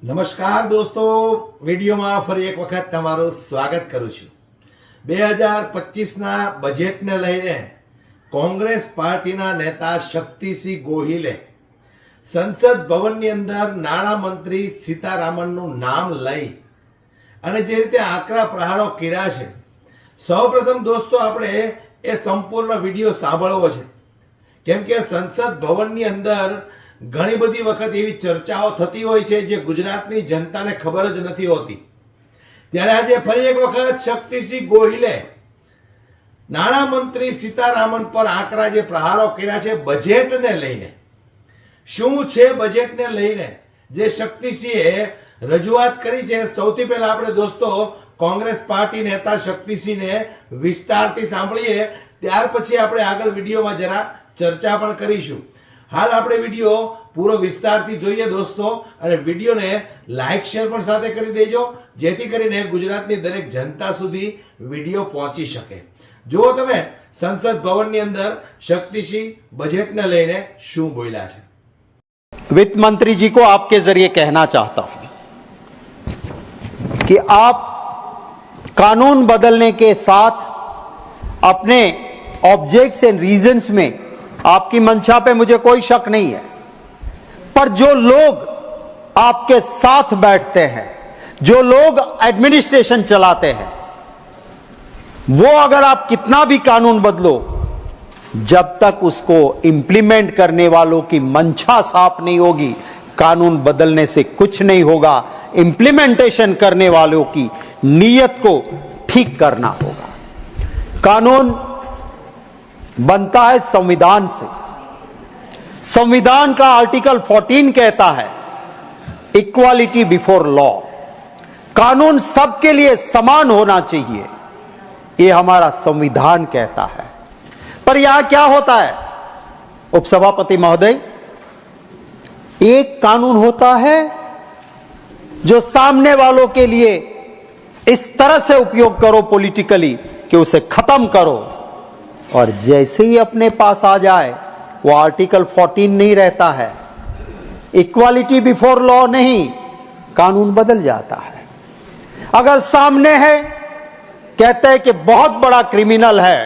નમસ્કાર દોસ્તો, વિડીયોમાં ફરી એક વખત તમારું સ્વાગત કરું છું। 2025ના બજેટને લઈને કોંગ્રેસ પાર્ટીના નેતા શક્તિસિંહ ગોહિલે સંસદ ભવનની અંદર નાણામંત્રી સીતારામનનું નામ લઈ અને જે રીતે આકરા પ્રહારો કર્યા છે, સૌપ્રથમ દોસ્તો આપણે એ સંપૂર્ણ વિડીયો સાંભળવો છે, કેમ કે સંસદ ભવનની અંદર ઘણી બધી વખત એવી ચર્ચાઓ થતી હોય છે જે ગુજરાતની જનતાને ખબર જ નથી હોતી। ત્યારે આજે ફરી એક વખત શક્તિસિંહ ગોહિલે નાણામંત્રી સીતારામન પર આકરા જે પ્રહારો કર્યા છે બજેટને લઈને, શું છે બજેટને લઈને જે શક્તિસિંહે રજૂઆત કરી છે, સૌથી પહેલા આપણે દોસ્તો કોંગ્રેસ પાર્ટી નેતા શક્તિસિંહને વિસ્તારથી સાંભળીએ, ત્યાર પછી આપણે આગળ વિડીયોમાં જરા ચર્ચા પણ કરીશું। હાલ આપણે વિડીયો પૂરો વિસ્તારથી જોઈએ દોસ્તો, અને વિડીયોને લાઈક શેર પણ સાથે કરી દેજો, જેથી કરીને ગુજરાતની દરેક જનતા સુધી વિડીયો પહોંચી શકે। જુઓ તમે સંસદ ભવનની અંદર શક્તિસિંહ બજેટને લઈને શું બોલ્યા છે। वित्त मंत्री जी को आपके जरिए कहना चाहता हूं कि आप कानून बदलने के साथ अपने ऑब्जेक्ट्स एंड रीजंस में आपकी मंशा पे मुझे कोई शक नहीं है, पर जो लोग आपके साथ बैठते हैं, जो लोग एडमिनिस्ट्रेशन चलाते हैं, वो अगर आप कितना भी कानून बदलो, जब तक उसको इंप्लीमेंट करने वालों की मंशा साफ नहीं होगी, कानून बदलने से कुछ नहीं होगा। इंप्लीमेंटेशन करने वालों की नीयत को ठीक करना होगा। कानून बनता है संविधान से। संविधान का आर्टिकल 14 कहता है इक्वालिटी बिफोर लॉ, कानून सबके लिए समान होना चाहिए, ये हमारा संविधान कहता है। पर यहां क्या होता है उपसभापति महोदय, एक कानून होता है जो सामने वालों के लिए इस तरह से उपयोग करो पॉलिटिकली कि उसे खत्म करो, और जैसे ही अपने पास आ जाए वो आर्टिकल 14 नहीं रहता है, इक्वालिटी बिफोर लॉ नहीं, कानून बदल जाता है। अगर सामने है, कहते हैं कि बहुत बड़ा क्रिमिनल है,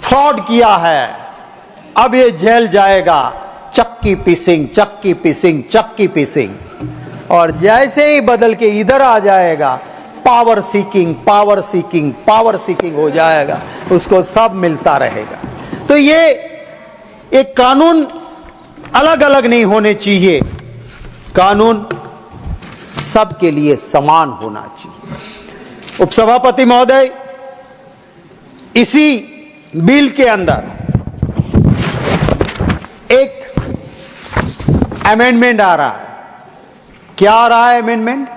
फ्रॉड किया है, अब ये जेल जाएगा, चक्की पिसिंग चक्की पिसिंग चक्की पिसिंग, और जैसे ही बदल के इधर आ जाएगा power seeking power seeking power seeking हो जाएगा, उसको सब मिलता रहेगा। तो ये एक कानून अलग अलग नहीं होने चाहिए, कानून सबके लिए समान होना चाहिए। उपसभापति महोदय, इसी बिल के अंदर एक अमेंडमेंट आ रहा है। क्या आ रहा है अमेंडमेंट?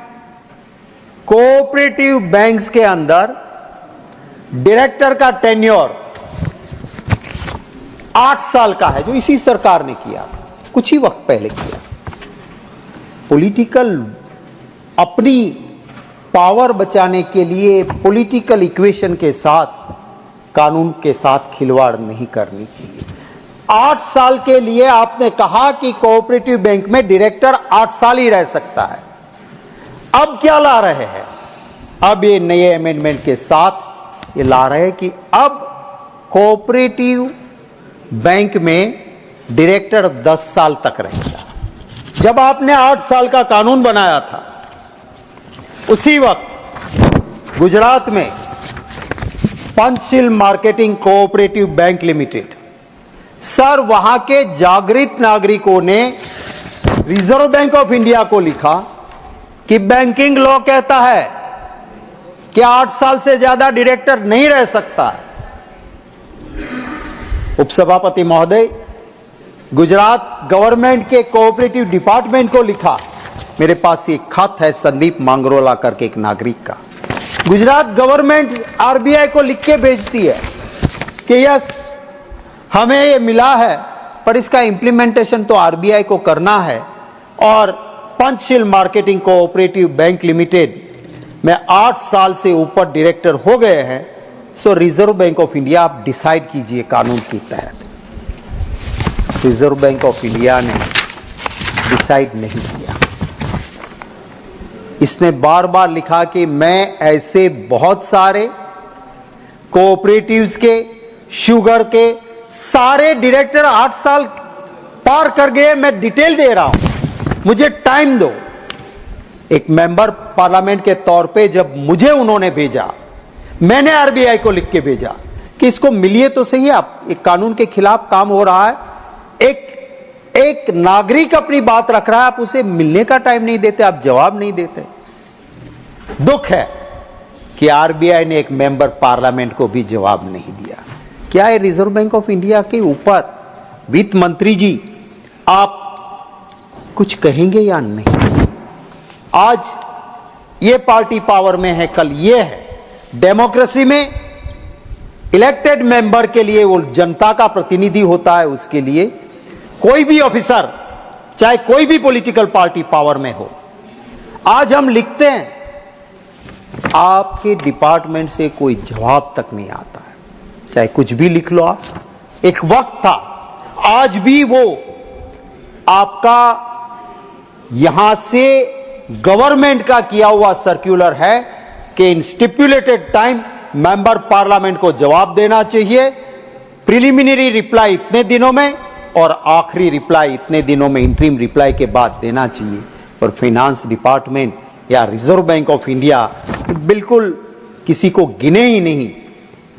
कोऑपरेटिव बैंक्स के अंदर डायरेक्टर का टेन्योर 8 साल का है, जो इसी सरकार ने किया था, कुछ ही वक्त पहले किया। पॉलिटिकल अपनी पावर बचाने के लिए पॉलिटिकल इक्वेशन के साथ कानून के साथ खिलवाड़ नहीं करनी चाहिए। 8 साल के लिए आपने कहा कि कोऑपरेटिव बैंक में डायरेक्टर 8 साल ही रह सकता है। अब क्या ला रहे हैं? अब ये नए अमेंडमेंट के साथ ये ला रहे हैं कि अब कोऑपरेटिव बैंक में डायरेक्टर 10 साल तक रहेगा। जब आपने 8 साल का कानून बनाया था, उसी वक्त गुजरात में Panchsheel marketing cooperative bank limited, sir, वहां के जागृत नागरिकों ने रिजर्व बैंक ऑफ इंडिया को लिखा कि बैंकिंग लॉ कहता है कि 8 साल से ज्यादा डायरेक्टर नहीं रह सकता है। उपसभापति महोदय, गुजरात गवर्नमेंट के कोऑपरेटिव डिपार्टमेंट को लिखा, मेरे पास एक खत है संदीप मांगरोला करके एक नागरिक का, गुजरात गवर्नमेंट आरबीआई को लिख के भेजती है कि यस, हमें ये मिला है, पर इसका इंप्लीमेंटेशन तो आरबीआई को करना है, और Panchsheel marketing cooperative bank limited में 8 साल से ऊपर डायरेक्टर हो गए हैं, सो रिजर्व बैंक ऑफ इंडिया आप डिसाइड कीजिए कानून के तहत। रिजर्व बैंक ऑफ इंडिया ने डिसाइड नहीं किया। इसने बार बार लिखा कि मैं ऐसे बहुत सारे कोऑपरेटिव्स के, शुगर के सारे डायरेक्टर 8 साल पार कर गए, मैं डिटेल दे रहा हूं, मुझे टाइम दो। एक मेंबर पार्लियामेंट के तौर पे जब मुझे उन्होंने भेजा, मैंने आरबीआई को लिख के भेजा कि इसको मिलिए तो सही, आप एक कानून के खिलाफ काम हो रहा है, एक नागरिक अपनी बात रख रहा है, आप उसे मिलने का टाइम नहीं देते, आप जवाब नहीं देते। दुख है कि आरबीआई ने एक मेंबर पार्लियामेंट को भी जवाब नहीं दिया। क्या है रिजर्व बैंक ऑफ इंडिया के ऊपर वित्त मंत्री जी आप कुछ कहेंगे या नहीं? आज ये पार्टी पावर में है, कल ये है। डेमोक्रेसी में इलेक्टेड मेंबर के लिए वो जनता का प्रतिनिधि होता है, उसके लिए कोई भी ऑफिसर, चाहे कोई भी पॉलिटिकल पार्टी पावर में हो, आज हम लिखते हैं आपके डिपार्टमेंट से कोई जवाब तक नहीं आता है, चाहे कुछ भी लिख लो आप। एक वक्त था, आज भी वो आपका यहां से गवर्नमेंट का किया हुआ सर्कुलर है कि इन स्टिपुलेटेड टाइम मेंबर पार्लियामेंट को जवाब देना चाहिए, प्रिलिमिनरी रिप्लाई इतने दिनों में और आखिरी रिप्लाई इतने दिनों में, इंटरिम रिप्लाई के बाद देना चाहिए। और फाइनेंस डिपार्टमेंट या रिजर्व बैंक ऑफ इंडिया बिल्कुल किसी को गिने ही नहीं।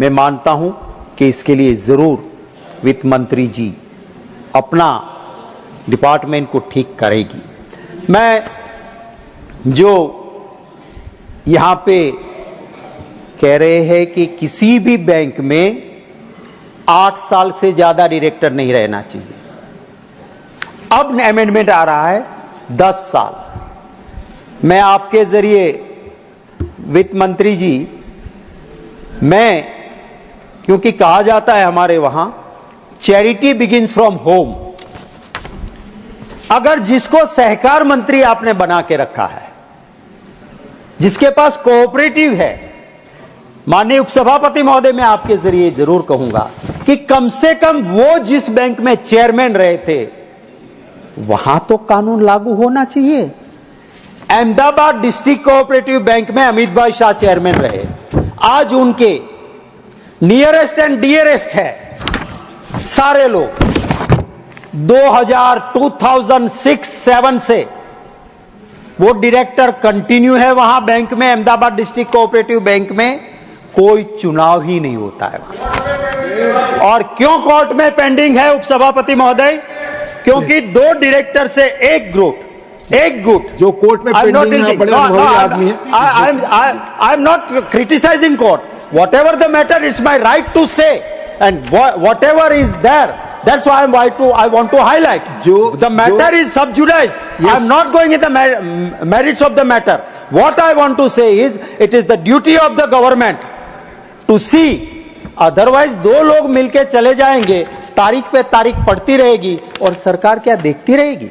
मैं मानता हूं कि इसके लिए जरूर वित्त मंत्री जी अपना डिपार्टमेंट को ठीक करेगी। मैं जो यहां पे कह रहे हैं कि किसी भी बैंक में 8 साल से ज्यादा डायरेक्टर नहीं रहना चाहिए, अब अमेंडमेंट आ रहा है 10 साल। मैं आपके जरिए वित्त मंत्री जी, मैं, क्योंकि कहा जाता है हमारे वहां चैरिटी बिगिंस फ्रॉम होम, अगर जिसको सहकार मंत्री आपने बना के रखा है, जिसके पास कोऑपरेटिव है, माननीय उपसभापति महोदय, मैं आपके जरिए जरूर कहूंगा कि कम से कम वो जिस बैंक में चेयरमैन रहे थे वहां तो कानून लागू होना चाहिए। अहमदाबाद डिस्ट्रिक्ट कोऑपरेटिव बैंक में अमित भाई शाह चेयरमैन रहे, आज उनके नियरेस्ट एंड डियरेस्ट है सारे लोग। 2006-7 से वो डायरेक्टर कंटिन्यू है वहां बैंक में, अहमदाबाद डिस्ट्रिक्ट कोऑपरेटिव बैंक में कोई चुनाव ही नहीं होता है। और क्यों कोर्ट में पेंडिंग है उपसभापति महोदय? क्योंकि 2 डायरेक्टर से एक गुट जो कोर्ट में पेंडिंग है, बड़े अनुभवी आदमी है। I am not criticising court, whatever the matter it's my right to say, and whatever is there, that's why I want to highlight. The matter is sub judice. Yes. I am not going into the merits of the matter. What I want to say is, it is the duty of the government to see. Otherwise 2 लोग मिलके चले जाएंगे, तारीख पे तारीख पड़ती रहेगी और सरकार क्या देखती रहेगी।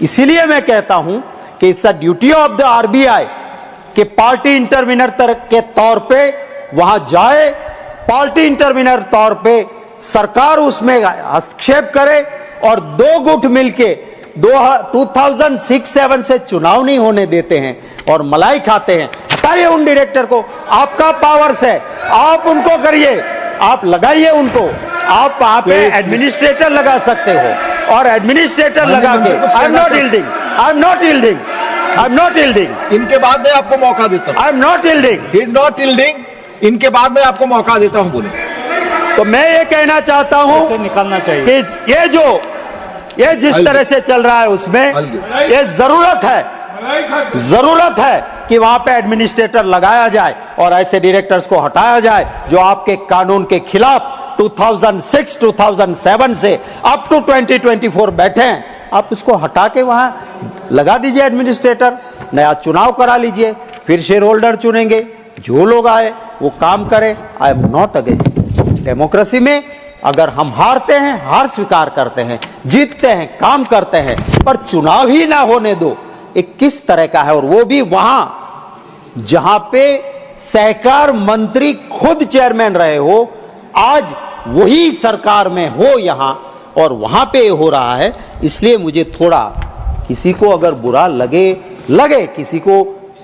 इसीलिए मैं कहता हूं कि it's a duty of the RBI कि पार्टी इंटरवीनर के तौर पे वहां जाए, पार्टी इंटरवीनर तौर पे सरकार उसमें हस्तक्षेप करे और 2 गुट मिलके 2006-7 से चुनाव नहीं होने देते हैं और मलाई खाते हैं। हटाइए उन डायरेक्टर को, आपका पावर्स है, आप उनको करिए, आप लगाइए उनको, आप वहां पे एडमिनिस्ट्रेटर लगा सकते हो और एडमिनिस्ट्रेटर लगा के आई am not yielding, I am not yielding, I am not yielding. इनके बाद में आपको मौका देता हूं। आई am not yielding, he is not yielding. इनके बाद में आपको मौका देता हूं, बोले। तो मैं ये कहना चाहता हूं निकालना चाहिए कि ये जिस तरह से चल रहा है उसमें ये जरूरत है कि वहां पे एडमिनिस्ट्रेटर लगाया जाए और ऐसे डायरेक्टर्स को हटाया जाए जो आपके कानून के खिलाफ 2006-2007 से अप टू 2024 बैठे हैं। आप उसको हटा के वहां लगा दीजिए एडमिनिस्ट्रेटर, नया चुनाव करा लीजिए, फिर शेयर होल्डर चुनेंगे, जो लोग आए वो काम करे। आई एम नॉट अगेंस्ट। डेमोक्रेसी में अगर हम हारते हैं, हार स्वीकार करते हैं, जीतते हैं, काम करते हैं, पर चुनाव ही ना होने दो, एक किस तरह का है। और वो भी वहां जहां पे सहकार मंत्री खुद चेयरमैन रहे हो, आज वही सरकार में हो यहां और वहां पे हो रहा है। इसलिए मुझे थोड़ा, किसी को अगर बुरा लगे, किसी को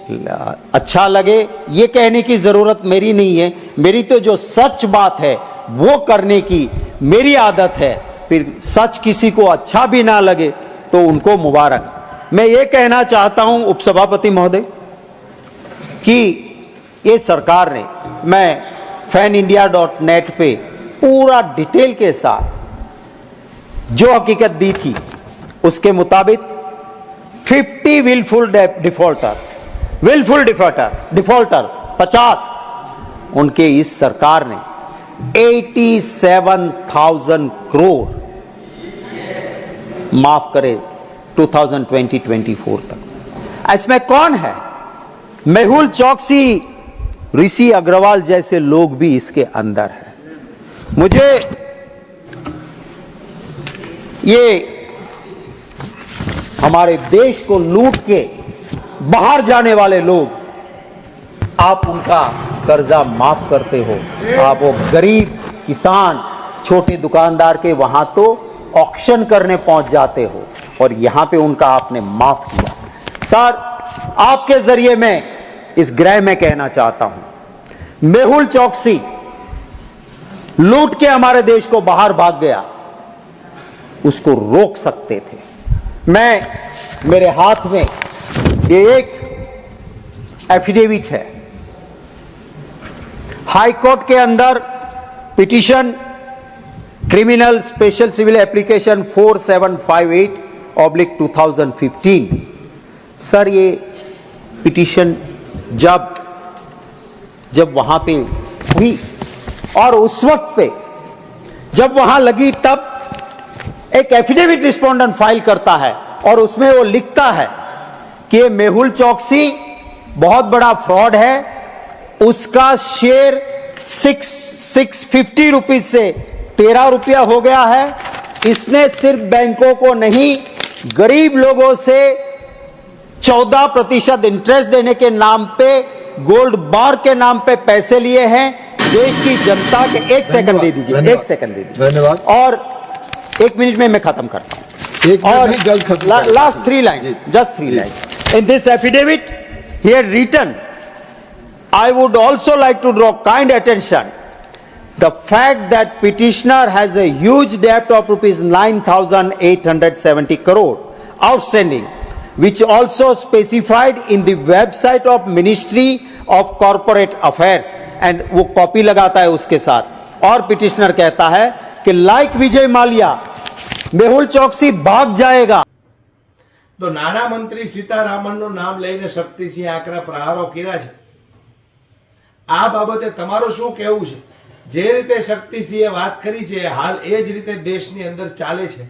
अच्छा लगे ये कहने की जरूरत मेरी नहीं है। मेरी तो जो सच बात है वो करने की मेरी आदत है। फिर सच किसी को अच्छा भी ना लगे तो उनको मुबारक। मैं ये कहना चाहता हूं उपसभापति महोदय कि ये सरकार ने, मैं fanindia.net पे पूरा डिटेल के साथ जो हकीकत दी थी उसके मुताबिक 50 विलफुल डिफॉल्टर 50 उनके इस सरकार ने 87,000 करोड़ माफ करे 2020-24 तक। इसमें कौन है? मेहुल चौकसी, ऋषि अग्रवाल जैसे लोग भी इसके अंदर हैं। मुझे ये हमारे देश को लूट के बाहर जाने वाले लोग, आप उनका कर्जा माफ करते हो। आप वो गरीब किसान, छोटे दुकानदार के वहां तो ऑक्शन करने पहुंच जाते हो और यहां पे उनका आपने माफ किया। सर, आपके जरिए मैं इस गृह में कहना चाहता हूं, मेहुल चौकसी लूट के हमारे देश को बाहर भाग गया, उसको रोक सकते थे। मेरे हाथ में ये एक एफिडेविट है, हाई कोर्ट के अंदर petition criminal special civil application 4758/2015। Sir, ये पिटीशन जब वहां पे हुई और उस वक्त पे जब वहां लगी, तब एक एफिडेविट रिस्पोंडेंट फाइल करता है और उसमें वो लिखता है कि मेहुल चौकसी बहुत बड़ा फ्रॉड है, उसका शेयर 650 रुपीज से 13 रुपया हो गया है। इसने सिर्फ बैंकों को नहीं, गरीब लोगों से 14% इंटरेस्ट देने के नाम पे, गोल्ड बार के नाम पे पैसे लिए हैं देश की जनता के। एक सेकंड दे दीजिए, एक सेकंड दे दीजिए, धन्यवाद। और 1 मिनट में मैं खत्म करता हूं। और last 3 lines, just 3 lines. In this affidavit he had written, I would also like to draw kind attention the fact that petitioner has a huge debt of rupees 9,870 crore outstanding, which also specified in the website of Ministry of Corporate Affairs, and वो copy लगाता है उसके साथ। और petitioner कहता है कि like Vijay Mallya Mehul चौकसी भाग जाएगा। તો નાણા મંત્રી સીતારામનનું નામ લઈને શક્તિસિંહ આકરા પ્રહારો કર્યા છે। આ બાબતે તમારું શું કહેવું છે? જે રીતે શક્તિસિંહે વાત કરી છે, હાલ એ જ રીતે દેશની અંદર ચાલે છે।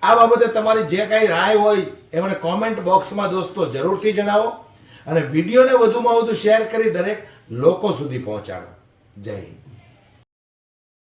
આ બાબતે તમારી જે કાંઈ રાય હોય એમને કોમેન્ટ બોક્સમાં દોસ્તો જરૂરથી જણાવો અને વિડીયોને વધુમાં વધુ શેર કરી દરેક લોકો સુધી પહોંચાડો। જય હિન્દ।